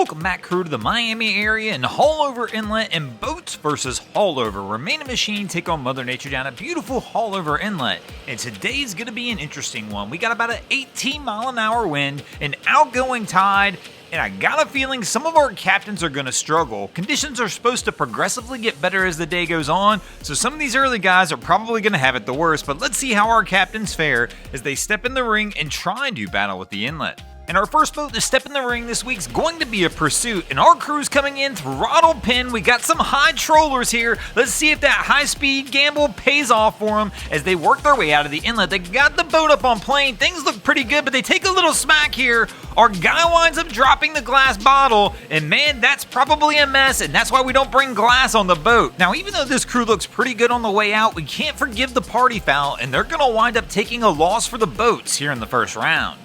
Welcome back, crew, to the Miami area and Haulover Inlet and Boats versus Haulover. Remain a Machine take on Mother Nature down at beautiful Haulover Inlet. And today's going to be an interesting one. We got about an 18-mile-an-hour wind, an outgoing tide, and I got a feeling some of our captains are going to struggle. Conditions are supposed to progressively get better as the day goes on, so some of these early guys are probably going to have it the worst. But let's see how our captains fare as they step in the ring and try and do battle with the inlet. And our first boat to step in the ring this week's going to be a Pursuit, and our crew's coming in throttle pin. We got some high trollers here. Let's see if that high-speed gamble pays off for them as they work their way out of the inlet. They got the boat up on plane. Things look pretty good, but they take a little smack here. Our guy winds up dropping the glass bottle, and man, that's probably a mess, and that's why we don't bring glass on the boat. Now, even though this crew looks pretty good on the way out, we can't forgive the party foul, and they're going to wind up taking a loss for the boats here in the first round.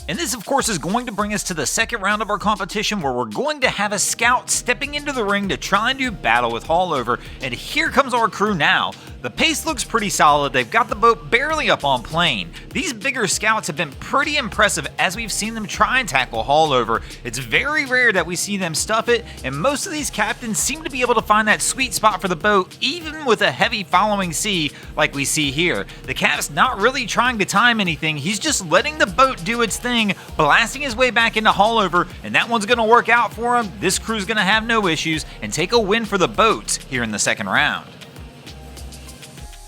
And this, of course, is going to bring us to the second round of our competition, where we're going to have a scout stepping into the ring to try and do battle with Haulover. And here comes our crew now. The pace looks pretty solid. They've got the boat barely up on plane. These bigger scouts have been pretty impressive as we've seen them try and tackle Haulover. It's very rare that we see them stuff it, and most of these captains seem to be able to find that sweet spot for the boat, even with a heavy following sea like we see here. The cap's not really trying to time anything. He's just letting the boat do its thing, blasting his way back into Haulover, and that one's going to work out for him. This crew's going to have no issues and take a win for the boats here in the second round.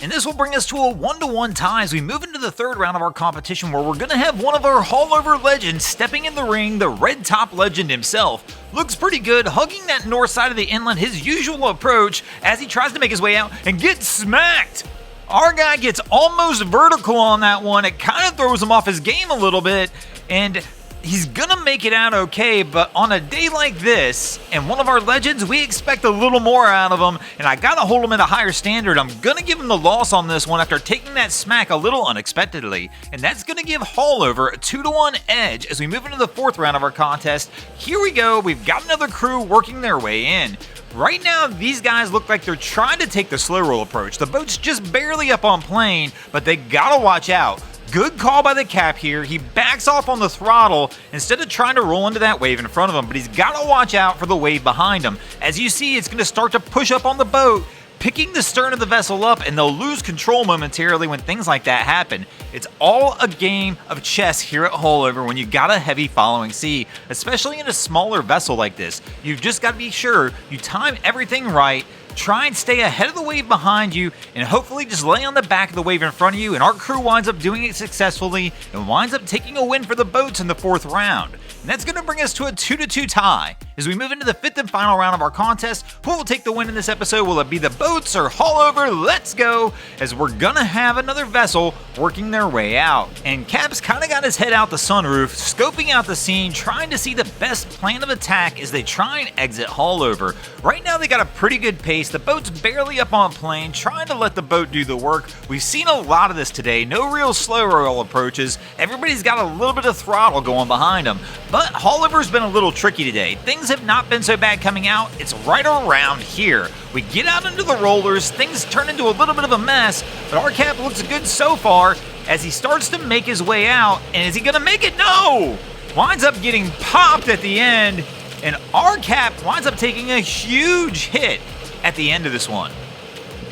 And this will bring us to a 1-1 tie as we move into the third round of our competition, where we're going to have one of our Haulover legends stepping in the ring. The red top legend himself looks pretty good, hugging that north side of the inlet, his usual approach as he tries to make his way out and gets smacked. Our guy gets almost vertical on that one. It kind of throws him off his game a little bit, and he's gonna make it out okay, but on a day like this, and one of our legends, we expect a little more out of him, and I gotta hold him at a higher standard. I'm gonna give him the loss on this one after taking that smack a little unexpectedly, and that's gonna give Haulover a 2-1 edge as we move into the fourth round of our contest. Here we go, we've got another crew working their way in. Right now, these guys look like they're trying to take the slow roll approach. The boat's just barely up on plane, but they gotta watch out. Good call by the cap here. He backs off on the throttle instead of trying to roll into that wave in front of him, but he's got to watch out for the wave behind him. As you see, it's going to start to push up on the boat, picking the stern of the vessel up, and they'll lose control momentarily when things like that happen. It's all a game of chess here at Haulover when you got a heavy following sea, especially in a smaller vessel like this. You've just got to be sure you time everything right. Try and stay ahead of the wave behind you, and hopefully just lay on the back of the wave in front of you, and our crew winds up doing it successfully and winds up taking a win for the boats in the fourth round. And that's going to bring us to a 2-2 tie. As we move into the fifth and final round of our contest, who will take the win in this episode? Will it be the boats or Haulover? Let's go, as we're going to have another vessel working their way out. And Cap's kind of got his head out the sunroof, scoping out the scene, trying to see the best plan of attack as they try and exit Haulover. Right now they got a pretty good pace. The boat's barely up on plane, trying to let the boat do the work. We've seen a lot of this today. No real slow roll approaches. Everybody's got a little bit of throttle going behind them. But Haulover's been a little tricky today. Things have not been so bad coming out. It's right around here. We get out into the rollers. Things turn into a little bit of a mess, but our cap looks good so far as he starts to make his way out. And is he going to make it? No! Winds up getting popped at the end, and our cap winds up taking a huge hit at the end of this one.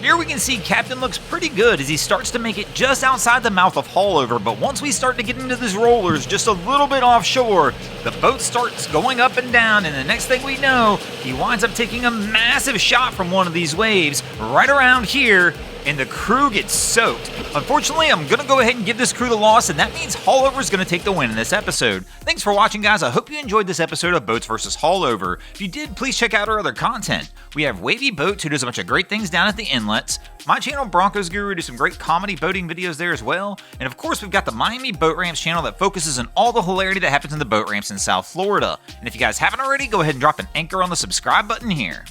Here we can see Captain looks pretty good as he starts to make it just outside the mouth of Haulover, but once we start to get into these rollers just a little bit offshore, the boat starts going up and down, and the next thing we know, he winds up taking a massive shot from one of these waves right around here, and the crew gets soaked. Unfortunately, I'm going to go ahead and give this crew the loss, and that means Haulover's going to take the win in this episode. Thanks for watching, guys. I hope you enjoyed this episode of Boats vs. Haulover. If you did, please check out our other content. We have Wavy Boats, who does a bunch of great things down at the inlets. My channel, Broncos Guru, does some great comedy boating videos there as well. And of course, we've got the Miami Boat Ramps channel that focuses on all the hilarity that happens in the boat ramps in South Florida. And if you guys haven't already, go ahead and drop an anchor on the subscribe button here.